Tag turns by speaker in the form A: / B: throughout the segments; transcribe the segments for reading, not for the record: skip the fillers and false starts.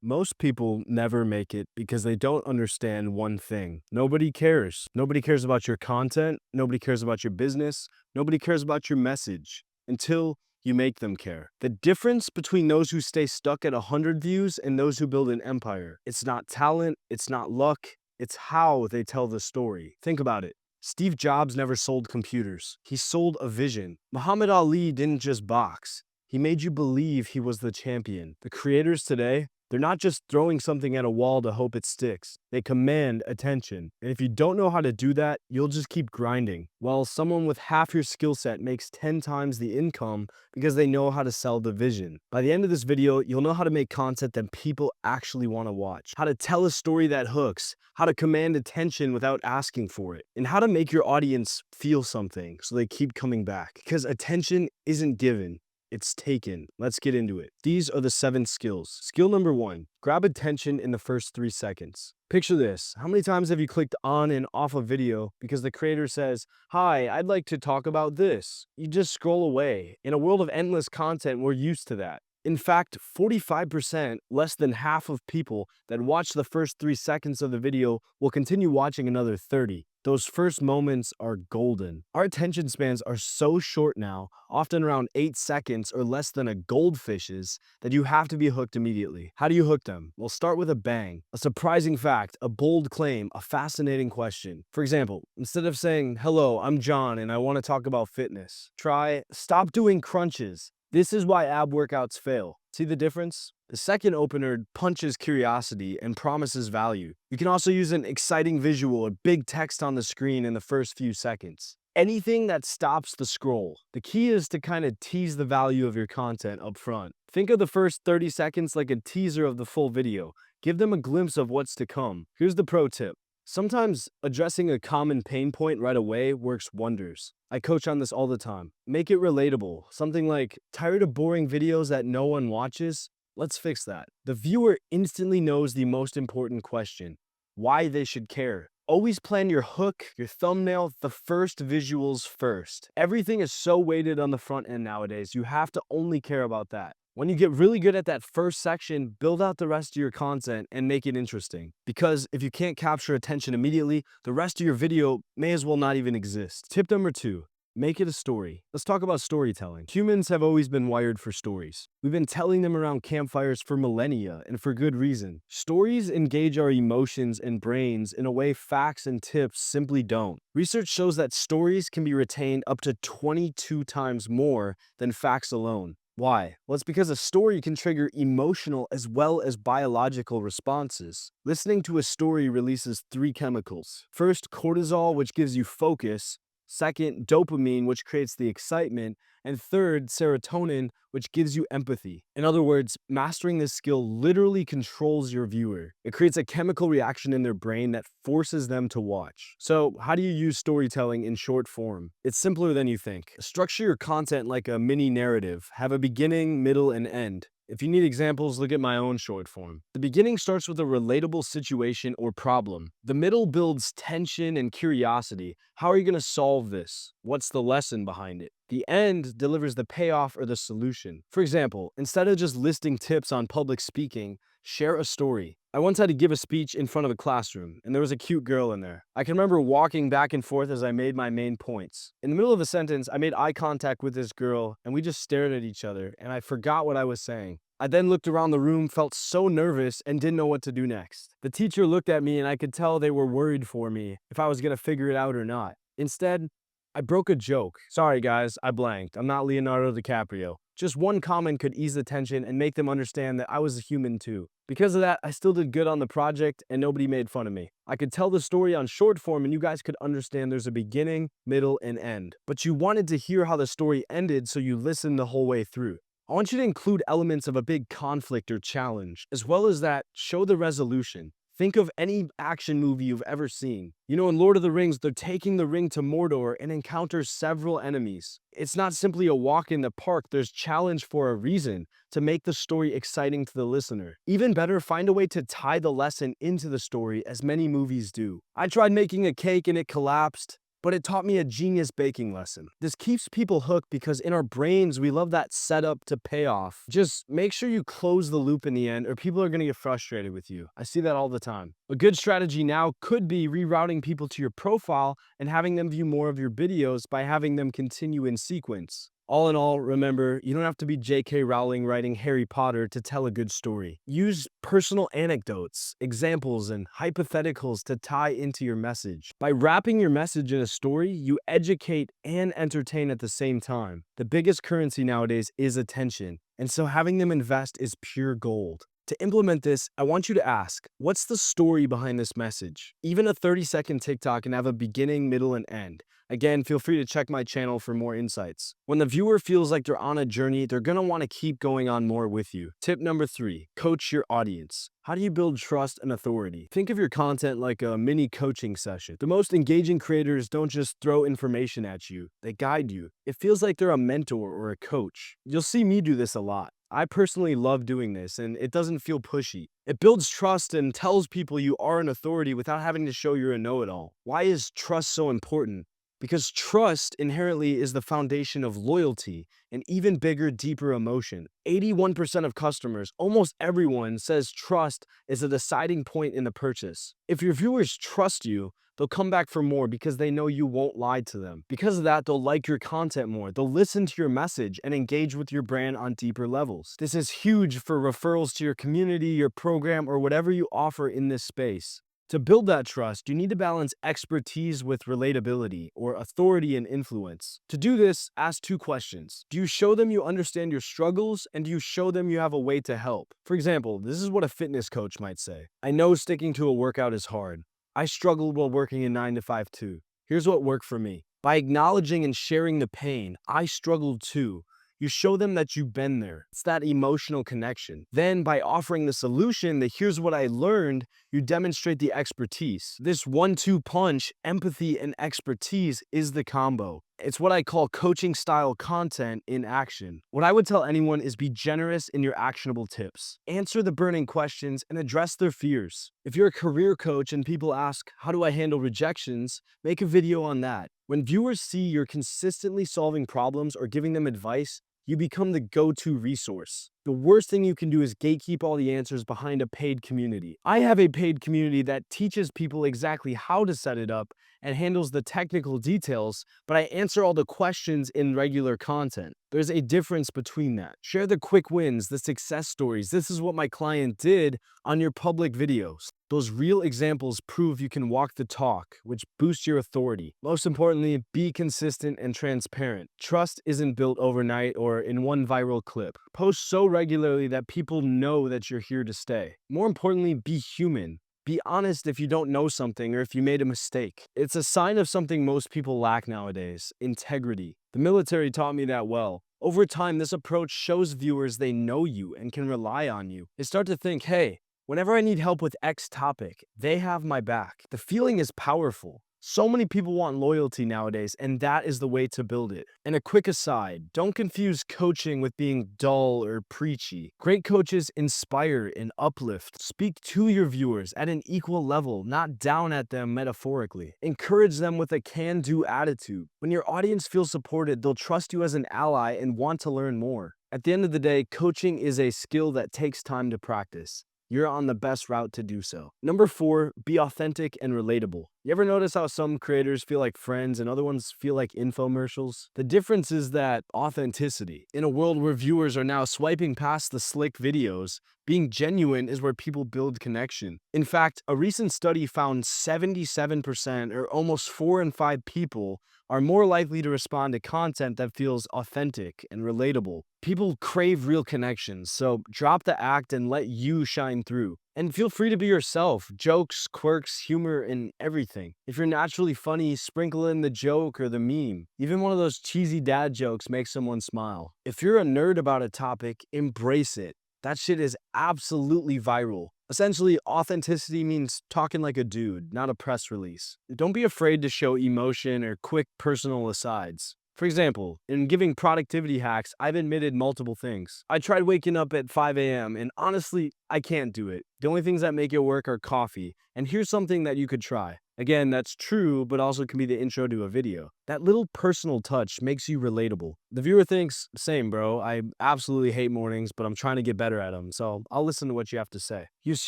A: Most people never make it because they don't understand one thing. Nobody cares. Nobody cares about your content. Nobody cares about your business. Nobody cares about your message until you make them care. The difference between those who stay stuck at 100 views and those who build an empire, it's not talent, it's not luck, it's how they tell the story. Think about it. Steve Jobs never sold computers. He sold a vision. Muhammad Ali didn't just box. He made you believe he was the champion. The creators today, they're not just throwing something at a wall to hope it sticks. They command attention. And if you don't know how to do that, you'll just keep grinding. While someone with half your skill set makes 10 times the income because they know how to sell the vision. By the end of this video, you'll know how to make content that people actually want to watch, how to tell a story that hooks, how to command attention without asking for it, and how to make your audience feel something so they keep coming back. Because attention isn't given. It's taken. Let's get into it. These are the 7 skills. Skill number 1, grab attention in the first 3 seconds. Picture this. How many times have you clicked on and off a video because the creator says, "Hi, I'd like to talk about this." You just scroll away. In a world of endless content, we're used to that. In fact, 45%, less than half of people that watch the first 3 seconds of the video will continue watching another 30. Those first moments are golden. Our attention spans are so short now, often around 8 seconds or less than a goldfish's, that you have to be hooked immediately. How do you hook them? Well, start with a bang, a surprising fact, a bold claim, a fascinating question. For example, instead of saying, "Hello, I'm John and I want to talk about fitness," try, "Stop doing crunches. This is why ab workouts fail." See the difference? The second opener punches curiosity and promises value. You can also use an exciting visual or big text on the screen in the first few seconds. Anything that stops the scroll. The key is to kind of tease the value of your content up front. Think of the first 30 seconds like a teaser of the full video. Give them a glimpse of what's to come. Here's the pro tip. Sometimes addressing a common pain point right away works wonders. I coach on this all the time. Make it relatable. Something like, "Tired of boring videos that no one watches? Let's fix that." The viewer instantly knows the most important question, why they should care. Always plan your hook, your thumbnail, the first visuals first. Everything is so weighted on the front end nowadays, you have to only care about that. When you get really good at that first section, build out the rest of your content and make it interesting. Because if you can't capture attention immediately, the rest of your video may as well not even exist. Tip number 2. Make it a story. Let's talk about storytelling. Humans have always been wired for stories. We've been telling them around campfires for millennia, and for good reason. Stories engage our emotions and brains in a way facts and tips simply don't. Research shows that stories can be retained up to 22 times more than facts alone. Why? Well, it's because a story can trigger emotional as well as biological responses. Listening to a story releases 3 chemicals. First, cortisol, which gives you focus. Second, dopamine, which creates the excitement. And third, serotonin, which gives you empathy. In other words, mastering this skill literally controls your viewer. It creates a chemical reaction in their brain that forces them to watch. So, how do you use storytelling in short form? It's simpler than you think. Structure your content like a mini narrative. Have a beginning, middle, and end. If you need examples, look at my own short form. The beginning starts with a relatable situation or problem. The middle builds tension and curiosity. How are you going to solve this? What's the lesson behind it? The end delivers the payoff or the solution. For example, instead of just listing tips on public speaking, share a story. I once had to give a speech in front of a classroom, and there was a cute girl in there. I can remember walking back and forth as I made my main points. In the middle of a sentence, I made eye contact with this girl, and we just stared at each other, and I forgot what I was saying. I then looked around the room, felt so nervous, and didn't know what to do next. The teacher looked at me, and I could tell they were worried for me if I was going to figure it out or not. Instead, I broke a joke. "Sorry guys, I blanked. I'm not Leonardo DiCaprio." Just one comment could ease the tension and make them understand that I was a human too. Because of that, I still did good on the project and nobody made fun of me. I could tell the story on short form and you guys could understand there's a beginning, middle, and end. But you wanted to hear how the story ended, so you listened the whole way through. I want you to include elements of a big conflict or challenge. As well as that, show the resolution. Think of any action movie you've ever seen. You know, in Lord of the Rings, they're taking the ring to Mordor and encounter several enemies. It's not simply a walk in the park, there's challenge for a reason, to make the story exciting to the listener. Even better, find a way to tie the lesson into the story, as many movies do. I tried making a cake and it collapsed. but it taught me a genius baking lesson. This keeps people hooked because in our brains, we love that setup to payoff. Just make sure you close the loop in the end, or people are going to get frustrated with you. I see that all the time. A good strategy now could be rerouting people to your profile and having them view more of your videos by having them continue in sequence. All in all, remember, you don't have to be J.K. Rowling writing Harry Potter to tell a good story. Use personal anecdotes, examples, and hypotheticals to tie into your message. By wrapping your message in a story, you educate and entertain at the same time. The biggest currency nowadays is attention, and so having them invest is pure gold. To implement this, I want you to ask, what's the story behind this message? Even a 30-second TikTok can have a beginning, middle, and end. Again, feel free to check my channel for more insights. When the viewer feels like they're on a journey, they're going to want to keep going on more with you. Tip number 3, coach your audience. How do you build trust and authority? Think of your content like a mini coaching session. The most engaging creators don't just throw information at you, they guide you. It feels like they're a mentor or a coach. You'll see me do this a lot. I personally love doing this, and it doesn't feel pushy. It builds trust and tells people you are an authority without having to show you're a know-it-all. Why is trust so important? Because trust inherently is the foundation of loyalty and even bigger, deeper emotion. 81% of customers, almost everyone, says trust is a deciding point in the purchase. If your viewers trust you, they'll come back for more because they know you won't lie to them. Because of that, they'll like your content more. They'll listen to your message and engage with your brand on deeper levels. This is huge for referrals to your community, your program, or whatever you offer in this space. To build that trust, you need to balance expertise with relatability, or authority and influence. To do this, ask 2 questions. Do you show them you understand your struggles, and do you show them you have a way to help? For example, this is what a fitness coach might say. I know sticking to a workout is hard. I struggled while working a 9 to 5 too. Here's what worked for me. By acknowledging and sharing the pain, I struggled too. You show them that you've been there. It's that emotional connection. Then by offering the solution, that here's what I learned, you demonstrate the expertise. This 1-2 punch, empathy and expertise, is the combo. It's what I call coaching style content in action. What I would tell anyone is be generous in your actionable tips. Answer the burning questions and address their fears. If you're a career coach and people ask, how do I handle rejections? Make a video on that. When viewers see you're consistently solving problems or giving them advice, you become the go-to resource. The worst thing you can do is gatekeep all the answers behind a paid community. I have a paid community that teaches people exactly how to set it up and handles the technical details, but I answer all the questions in regular content. There's a difference between that. Share the quick wins, the success stories. This is what my client did on your public videos. Those real examples prove you can walk the talk, which boosts your authority. Most importantly, be consistent and transparent. Trust isn't built overnight or in one viral clip. Post so regularly that people know that you're here to stay. More importantly, be human. Be honest if you don't know something or if you made a mistake. It's a sign of something most people lack nowadays: integrity. The military taught me that well. Over time, this approach shows viewers they know you and can rely on you. They start to think, hey, whenever I need help with X topic, they have my back. The feeling is powerful. So many people want loyalty nowadays, and that is the way to build it. And a quick aside, don't confuse coaching with being dull or preachy. Great coaches inspire and uplift. Speak to your viewers at an equal level, not down at them metaphorically. Encourage them with a can-do attitude. When your audience feels supported, they'll trust you as an ally and want to learn more. At the end of the day, coaching is a skill that takes time to practice. You're on the best route to do so. Number 4, be authentic and relatable. You ever notice how some creators feel like friends and other ones feel like infomercials? The difference is that authenticity. In a world where viewers are now swiping past the slick videos, being genuine is where people build connection. In fact, a recent study found 77%, or almost 4 in 5 people, are more likely to respond to content that feels authentic and relatable. People crave real connections, so drop the act and let you shine through. And feel free to be yourself. Jokes, quirks, humor, and everything. If you're naturally funny, sprinkle in the joke or the meme. Even one of those cheesy dad jokes makes someone smile. If you're a nerd about a topic, embrace it. That shit is absolutely viral. Essentially, authenticity means talking like a dude, not a press release. Don't be afraid to show emotion or quick personal asides. For example, in giving productivity hacks, I've admitted multiple things. I tried waking up at 5 a.m. and honestly, I can't do it. The only things that make it work are coffee. And here's something that you could try: Again, that's true, but also can be the intro to a video. That little personal touch makes you relatable. The viewer thinks, same, bro. I absolutely hate mornings, but I'm trying to get better at them. So I'll listen to what you have to say. Use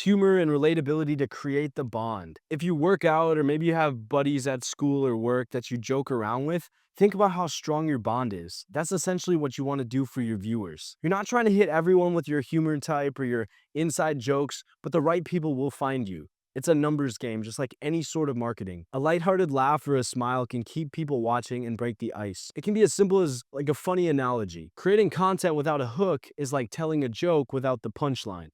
A: humor and relatability to create the bond. If you work out or maybe you have buddies at school or work that you joke around with, think about how strong your bond is. That's essentially what you want to do for your viewers. You're not trying to hit everyone with your humor type or your inside jokes, but the right people will find you. It's a numbers game, just like any sort of marketing. A lighthearted laugh or a smile can keep people watching and break the ice. It can be as simple as like a funny analogy. Creating content without a hook is like telling a joke without the punchline.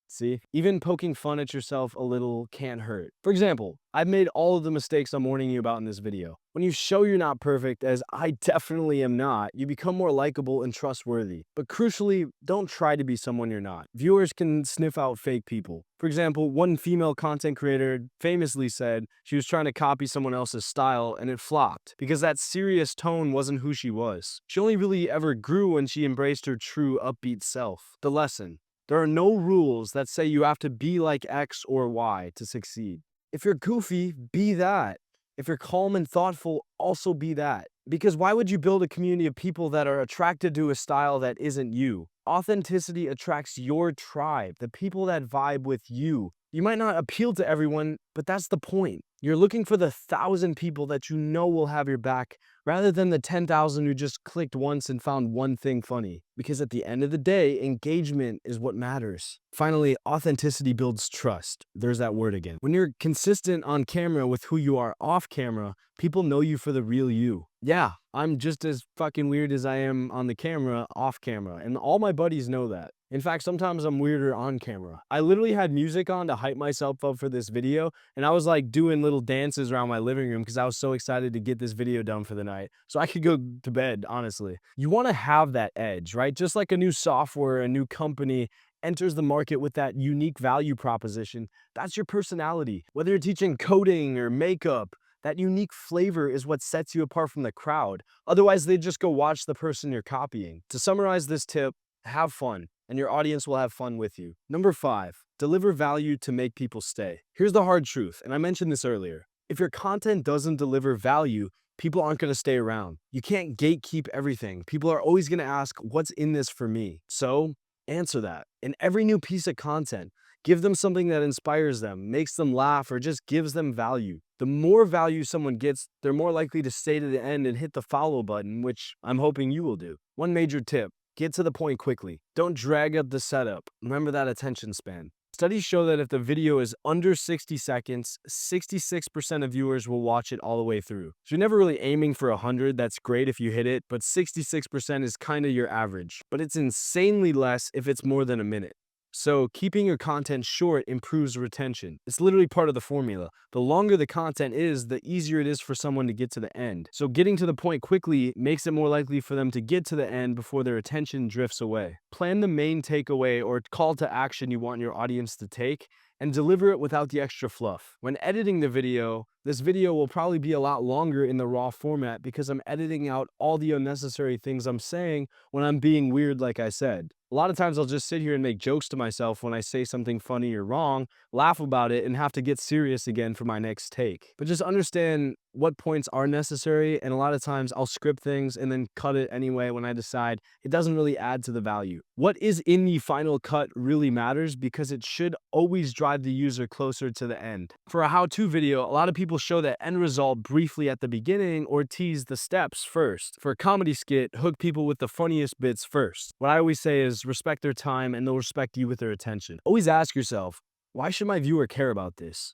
A: See, even poking fun at yourself a little can't hurt. For example, I've made all of the mistakes I'm warning you about in this video. When you show you're not perfect, as I definitely am not, you become more likable and trustworthy. But crucially, don't try to be someone you're not. Viewers can sniff out fake people. For example, one female content creator famously said she was trying to copy someone else's style and it flopped because that serious tone wasn't who she was. She only really ever grew when she embraced her true upbeat self. The lesson: there are no rules that say you have to be like X or Y to succeed. If you're goofy, be that. If you're calm and thoughtful, also be that. Because why would you build a community of people that are attracted to a style that isn't you? Authenticity attracts your tribe, the people that vibe with you. You might not appeal to everyone, but that's the point. You're looking for the 1,000 people that you know will have your back rather than the 10,000 who just clicked once and found one thing funny. Because at the end of the day, engagement is what matters. Finally, authenticity builds trust. There's that word again. When you're consistent on camera with who you are off camera, people know you for the real you. Yeah, I'm just as fucking weird as I am on the camera off camera, and all my buddies know that. In fact, sometimes I'm weirder on camera. I literally had music on to hype myself up for this video, and I was like doing little dances around my living room because I was so excited to get this video done for the night. So I could go to bed, honestly. You want to have that edge, right? Just like a new software, a new company enters the market with that unique value proposition, that's your personality. Whether you're teaching coding or makeup, that unique flavor is what sets you apart from the crowd. Otherwise, they just go watch the person you're copying. To summarize this tip, have fun, and your audience will have fun with you. Number 5, deliver value to make people stay. Here's the hard truth, and I mentioned this earlier. If your content doesn't deliver value, people aren't going to stay around. You can't gatekeep everything. People are always going to ask, what's in this for me? So answer that. In every new piece of content, give them something that inspires them, makes them laugh, or just gives them value. The more value someone gets, they're more likely to stay to the end and hit the follow button, which I'm hoping you will do. One major tip: get to the point quickly. Don't drag out the setup. Remember that attention span. Studies show that if the video is under 60 seconds, 66% of viewers will watch it all the way through. So you're never really aiming for 100, that's great if you hit it, but 66% is kind of your average. But it's insanely less if it's more than a minute. So keeping your content short improves retention. It's literally part of the formula. The longer the content is, the easier it is for someone to get to the end. So getting to the point quickly makes it more likely for them to get to the end before their attention drifts away. Plan the main takeaway or call to action you want your audience to take and deliver it without the extra fluff. When editing the video, this video will probably be a lot longer in the raw format because I'm editing out all the unnecessary things I'm saying when I'm being weird, like I said. A lot of times I'll just sit here and make jokes to myself when I say something funny or wrong, laugh about it, and have to get serious again for my next take. But just understand what points are necessary, and a lot of times I'll script things and then cut it anyway when I decide it doesn't really add to the value. What is in the final cut really matters because it should always drive the user closer to the end. For a how-to video, a lot of people show that end result briefly at the beginning or tease the steps first. For a comedy skit, hook people with the funniest bits first. What I always say is respect their time and they'll respect you with their attention. Always ask yourself, why should my viewer care about this?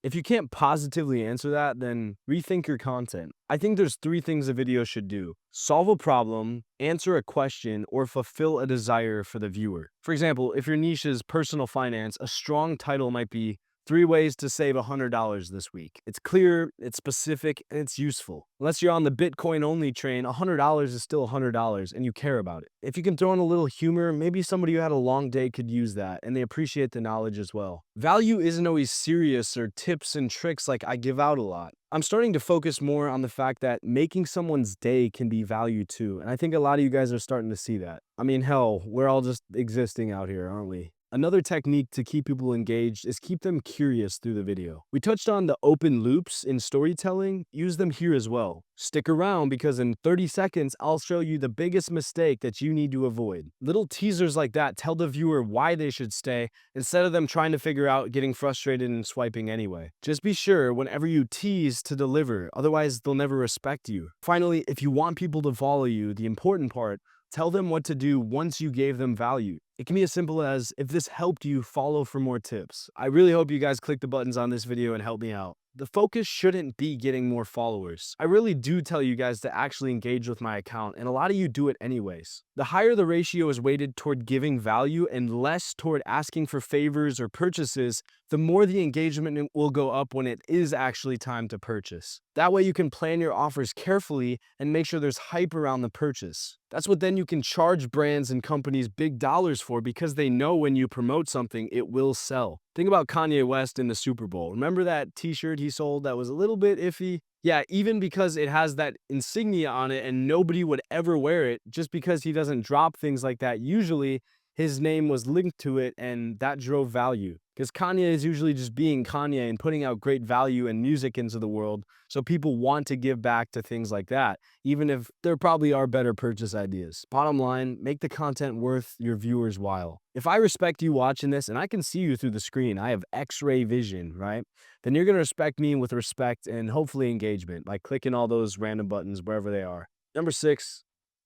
A: If you can't positively answer that, then rethink your content. I think there's 3 things a video should do: solve a problem, answer a question, or fulfill a desire for the viewer. For example, if your niche is personal finance, a strong title might be 3 ways to save $100 this week. It's clear, it's specific, and it's useful. Unless you're on the Bitcoin only train, $100 is still $100 and you care about it. If you can throw in a little humor, maybe somebody who had a long day could use that and they appreciate the knowledge as well. Value isn't always serious or tips and tricks like I give out a lot. I'm starting to focus more on the fact that making someone's day can be value too. And I think a lot of you guys are starting to see that. I mean, hell, we're all just existing out here, aren't we? Another technique to keep people engaged is keep them curious through the video. We touched on the open loops in storytelling. Use them here as well. Stick around because in 30 seconds, I'll show you the biggest mistake that you need to avoid. Little teasers like that tell the viewer why they should stay instead of them trying to figure out getting frustrated and swiping anyway. Just be sure whenever you tease to deliver, otherwise they'll never respect you. Finally, if you want people to follow you, the important part, tell them what to do once you gave them value. It can be as simple as, if this helped you, follow for more tips. I really hope you guys click the buttons on this video and help me out. The focus shouldn't be getting more followers. I really do tell you guys to actually engage with my account, and a lot of you do it anyways. The higher the ratio is weighted toward giving value and less toward asking for favors or purchases, the more the engagement will go up when it is actually time to purchase. That way you can plan your offers carefully and make sure there's hype around the purchase. That's what then you can charge brands and companies big dollars for, because they know when you promote something, it will sell. Think about Kanye West in the Super Bowl. Remember that t-shirt he sold that was a little bit iffy? Yeah, even because it has that insignia on it and nobody would ever wear it, just because he doesn't drop things like that, usually his name was linked to it and that drove value. Because Kanye is usually just being Kanye and putting out great value and music into the world, so people want to give back to things like that, even if there probably are better purchase ideas. Bottom line, make the content worth your viewers' while. If I respect you watching this and I can see you through the screen, I have X-ray vision, right? Then you're going to respect me with respect and hopefully engagement by clicking all those random buttons wherever they are. Number 6,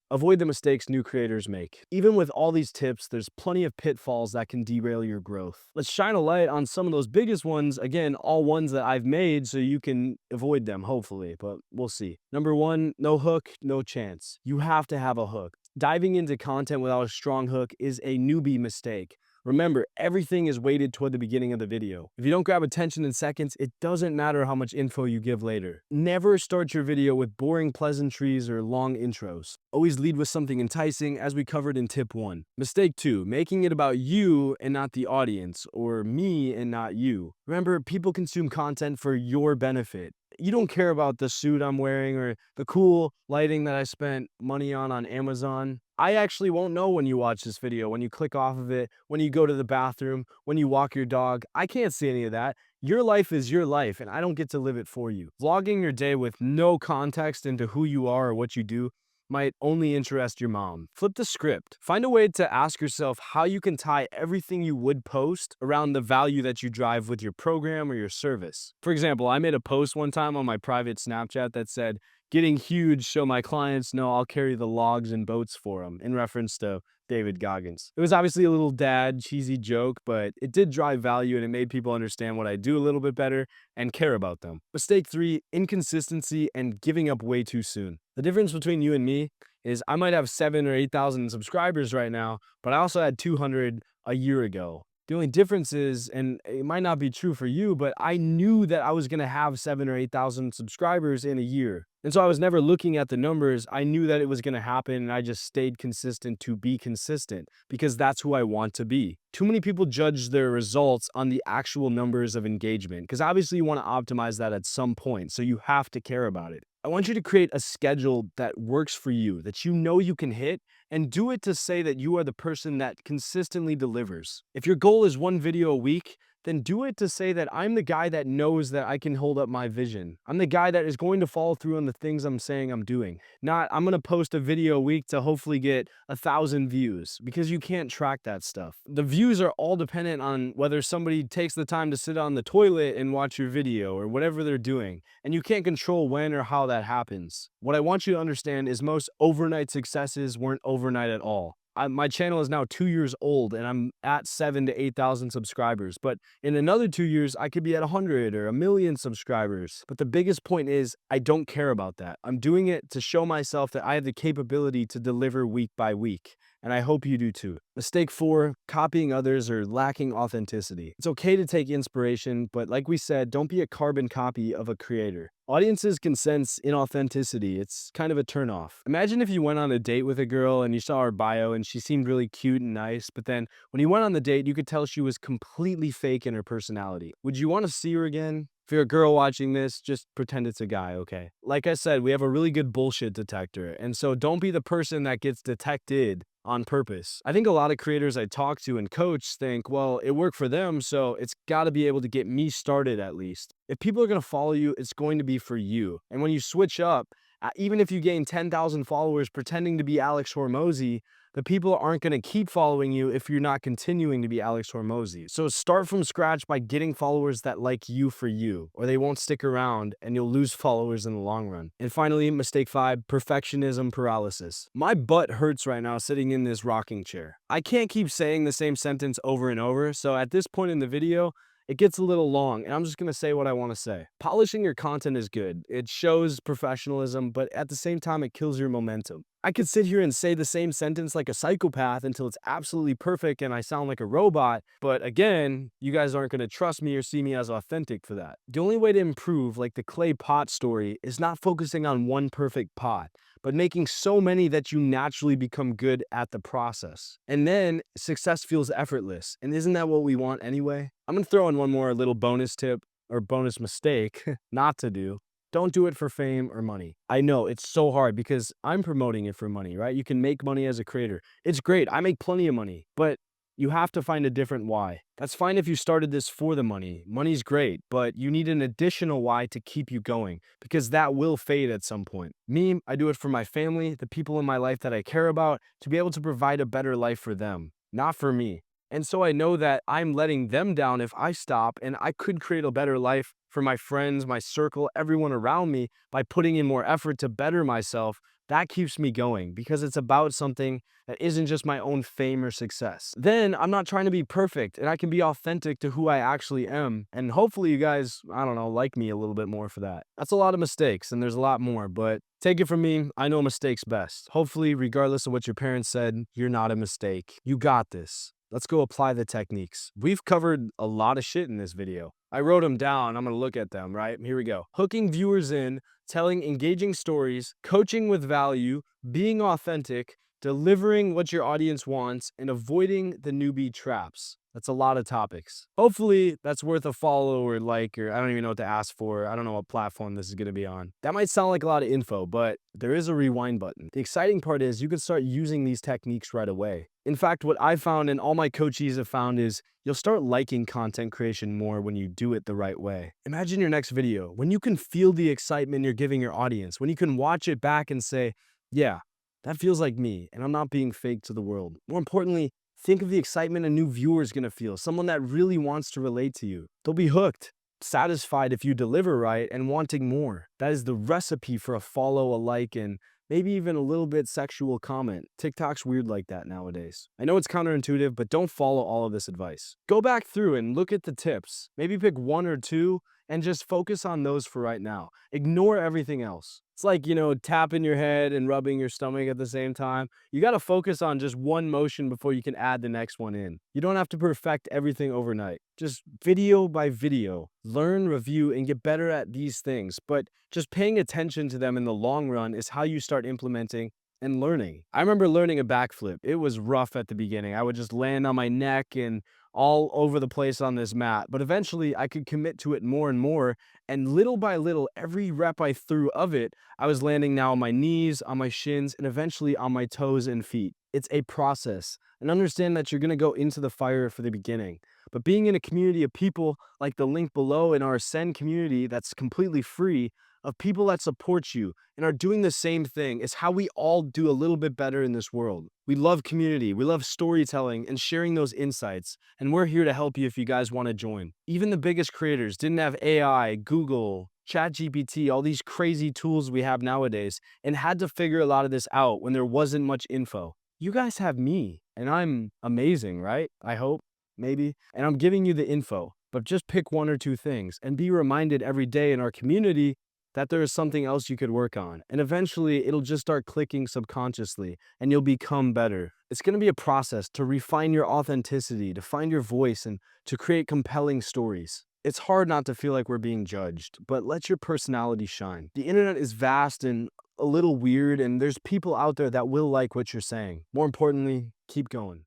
A: avoid the mistakes new creators make. Even with all these tips, there's plenty of pitfalls that can derail your growth. Let's shine a light on some of those biggest ones. Again, all ones that I've made so you can avoid them, hopefully, but we'll see. Number 1, no hook, no chance. You have to have a hook. Diving into content without a strong hook is a newbie mistake. Remember, everything is weighted toward the beginning of the video. If you don't grab attention in seconds, it doesn't matter how much info you give later. Never start your video with boring pleasantries or long intros. Always lead with something enticing, as we covered in tip 1. Mistake 2, making it about you and not the audience, or me and not you. Remember, people consume content for your benefit. You don't care about the suit I'm wearing or the cool lighting that I spent money on Amazon. I actually won't know when you watch this video, when you click off of it, when you go to the bathroom, when you walk your dog. I can't see any of that. Your life is your life, and I don't get to live it for you. Vlogging your day with no context into who you are or what you do might only interest your mom. Flip the script. Find a way to ask yourself how you can tie everything you would post around the value that you drive with your program or your service. For example, I made a post one time on my private Snapchat that said, "Getting huge so my clients know I'll carry the logs and boats for them," in reference to David Goggins. It was obviously a little dad, cheesy joke, but it did drive value and it made people understand what I do a little bit better and care about them. Mistake 3, inconsistency and giving up way too soon. The difference between you and me is I might have 7,000 or 8,000 subscribers right now, but I also had 200 a year ago. The only difference is, and it might not be true for you, but I knew that I was going to have 7,000 or 8,000 subscribers in a year. And so I was never looking at the numbers. I knew that it was going to happen, and I just stayed consistent to be consistent because that's who I want to be. Too many people judge their results on the actual numbers of engagement, because obviously you want to optimize that at some point, so you have to care about it. I want you to create a schedule that works for you, that you know you can hit, and do it to say that you are the person that consistently delivers. If your goal is 1 video a week, then do it to say that I'm the guy that knows that I can hold up my vision. I'm the guy that is going to follow through on the things I'm saying I'm doing. Not, I'm going to post a video a week to hopefully get 1,000 views, because you can't track that stuff. The views are all dependent on whether somebody takes the time to sit on the toilet and watch your video or whatever they're doing. And you can't control when or how that happens. What I want you to understand is most overnight successes weren't overnight at all. My channel is now 2 years old and I'm at 7,000 to 8,000 subscribers. But in another 2 years, I could be at 100 or 1,000,000 subscribers. But the biggest point is I don't care about that. I'm doing it to show myself that I have the capability to deliver week by week. And I hope you do too. Mistake 4, copying others or lacking authenticity. It's okay to take inspiration, but like we said, don't be a carbon copy of a creator. Audiences can sense inauthenticity. It's kind of a turnoff. Imagine if you went on a date with a girl and you saw her bio and she seemed really cute and nice, but then when you went on the date, you could tell she was completely fake in her personality. Would you want to see her again? If you're a girl watching this, just pretend it's a guy, okay? Like I said, we have a really good bullshit detector, and so don't be the person that gets detected on purpose. I think a lot of creators I talk to and coach think, well, it worked for them, so it's got to be able to get me started at least. If people are going to follow you, it's going to be for you. And when you switch up, even if you gain 10,000 followers pretending to be Alex Hormozy, the people aren't going to keep following you if you're not continuing to be Alex Hormozy. So start from scratch by getting followers that like you for you, or they won't stick around and you'll lose followers in the long run. And finally, mistake 5, perfectionism paralysis. My butt hurts right now sitting in this rocking chair. I can't keep saying the same sentence over and over, so at this point in the video, it gets a little long, and I'm just going to say what I want to say. Polishing your content is good. It shows professionalism, but at the same time, it kills your momentum. I could sit here and say the same sentence like a psychopath until it's absolutely perfect and I sound like a robot, but again, you guys aren't going to trust me or see me as authentic for that. The only way to improve, like the clay pot story, is not focusing on one perfect pot, but making so many that you naturally become good at the process. And then success feels effortless. And isn't that what we want anyway? I'm going to throw in one more little bonus tip or bonus mistake not to do. Don't do it for fame or money. I know it's so hard because I'm promoting it for money, right? You can make money as a creator. It's great. I make plenty of money, but you have to find a different why. That's fine if you started this for the money. Money's great, but you need an additional why to keep you going because that will fade at some point. Me, I do it for my family, the people in my life that I care about, to be able to provide a better life for them, not for me. And so I know that I'm letting them down if I stop, and I could create a better life for my friends, my circle, everyone around me by putting in more effort to better myself. That keeps me going because it's about something that isn't just my own fame or success. Then I'm not trying to be perfect and I can be authentic to who I actually am. And hopefully you guys, I don't know, like me a little bit more for that. That's a lot of mistakes and there's a lot more, but take it from me, I know mistakes best. Hopefully, regardless of what your parents said, you're not a mistake. You got this. Let's go apply the techniques. We've covered a lot of shit in this video. I wrote them down. I'm going to look at them, right? Here we go. Hooking viewers in, telling engaging stories, coaching with value, being authentic, delivering what your audience wants, and avoiding the newbie traps. That's a lot of topics. Hopefully, that's worth a follow or like, or I don't even know what to ask for. I don't know what platform this is going to be on. That might sound like a lot of info, but there is a rewind button. The exciting part is you can start using these techniques right away. In fact, what I found and all my coachees have found is you'll start liking content creation more when you do it the right way. Imagine your next video, when you can feel the excitement you're giving your audience, when you can watch it back and say, yeah, that feels like me, and I'm not being fake to the world. More importantly, think of the excitement a new viewer is going to feel, someone that really wants to relate to you. They'll be hooked, satisfied if you deliver right, and wanting more. That is the recipe for a follow, a like, and maybe even a little bit sexual comment. TikTok's weird like that nowadays. I know it's counterintuitive, but don't follow all of this advice. Go back through and look at the tips. Maybe pick one or two and just focus on those for right now. Ignore everything else. It's like, tapping your head and rubbing your stomach at the same time. You got to focus on just one motion before you can add the next one in. You don't have to perfect everything overnight. Just video by video, learn, review, and get better at these things. But just paying attention to them in the long run is how you start implementing and learning. I remember learning a backflip. It was rough at the beginning. I would just land on my neck and all over the place on this mat, but eventually I could commit to it more and more, and little by little, every rep I threw of it, I was landing now on my knees, on my shins, and eventually on my toes and feet. It's a process, and understand that you're going to go into the fire for the beginning, but being in a community of people like the link below in our Ascend community that's completely free, of people that support you and are doing the same thing, is how we all do a little bit better in this world. We love community, we love storytelling and sharing those insights, and we're here to help you if you guys want to join. Even the biggest creators didn't have AI, Google, ChatGPT, all these crazy tools we have nowadays, and had to figure a lot of this out when there wasn't much info. You guys have me, and I'm amazing, right? I hope, maybe. And I'm giving you the info, but just pick one or two things and be reminded every day in our community that there is something else you could work on. And eventually it'll just start clicking subconsciously and you'll become better. It's going to be a process to refine your authenticity, to find your voice, and to create compelling stories. It's hard not to feel like we're being judged, but let your personality shine. The internet is vast and a little weird, and there's people out there that will like what you're saying. More importantly, keep going.